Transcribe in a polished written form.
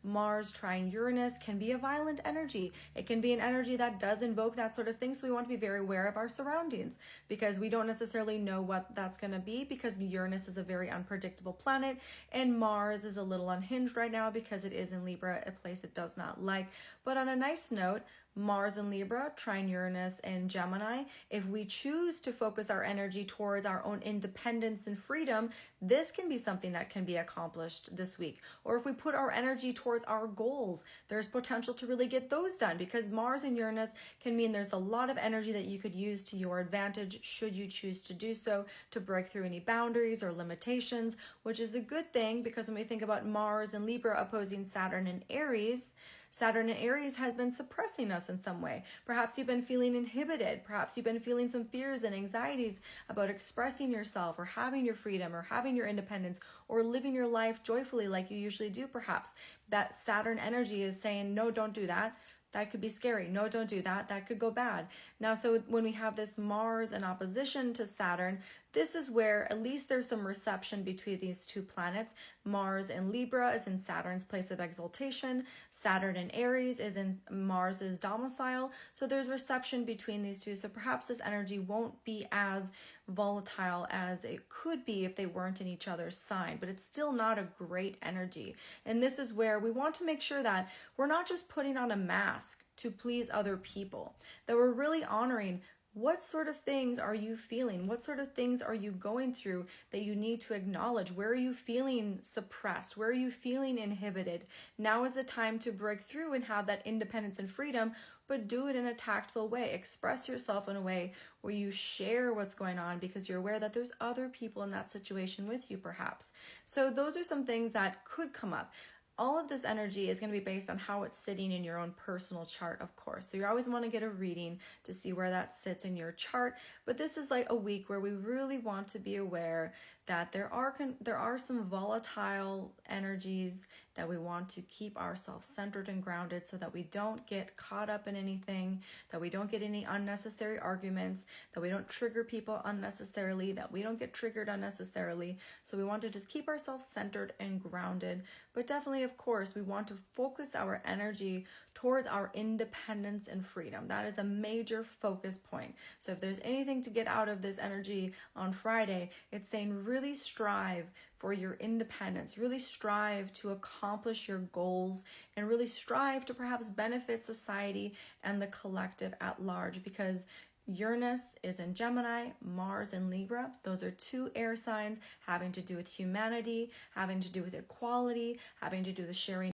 Mars trine Uranus can be a violent energy. It can be an energy that does invoke that sort of thing. So we want to be very aware of our surroundings because we don't necessarily know what that's going to be, because Uranus is a very unpredictable planet and Mars is a little unhinged right now because it is in Libra, a place it does not like. But on a nice note, Mars in Libra, trine Uranus in Gemini, if we choose to focus our energy towards our own independence and freedom, this can be something that can be accomplished this week. Or if we put our energy towards our goals, there's potential to really get those done, because Mars and Uranus can mean there's a lot of energy that you could use to your advantage should you choose to do so, to break through any boundaries or limitations, which is a good thing, because when we think about Mars and Libra opposing Saturn and Aries, Saturn and Aries has been suppressing us in some way. Perhaps you've been feeling inhibited. Perhaps you've been feeling some fears and anxieties about expressing yourself or having your freedom or having your independence or living your life joyfully like you usually do, perhaps. That Saturn energy is saying, no, don't do that. That could be scary. No, don't do that. That could go bad. Now, so when we have this Mars in opposition to Saturn, this is where at least there's some reception between these two planets. Mars in Libra is in Saturn's place of exaltation. Saturn in Aries is in Mars's domicile. So there's reception between these two. So perhaps this energy won't be as volatile as it could be if they weren't in each other's sign, but it's still not a great energy. And this is where we want to make sure that we're not just putting on a mask to please other people, that we're really honoring what sort of things are you feeling? What sort of things are you going through that you need to acknowledge? Where are you feeling suppressed? Where are you feeling inhibited? Now is the time to break through and have that independence and freedom, but do it in a tactful way. Express yourself in a way where you share what's going on because you're aware that there's other people in that situation with you, perhaps. So those are some things that could come up. All of this energy is going to be based on how it's sitting in your own personal chart, of course. So you always want to get a reading to see where that sits in your chart. But this is like a week where we really want to be aware that there are some volatile energies that we want to keep ourselves centered and grounded so that we don't get caught up in anything, that we don't get any unnecessary arguments, that we don't trigger people unnecessarily, that we don't get triggered unnecessarily. So we want to just keep ourselves centered and grounded. But definitely, of course, we want to focus our energy towards our independence and freedom. That is a major focus point. So if there's anything to get out of this energy on Friday, it's saying really strive for your independence, really strive to accomplish your goals, and really strive to perhaps benefit society and the collective at large, because Uranus is in Gemini, Mars in Libra. Those are two air signs having to do with humanity, having to do with equality, having to do with sharing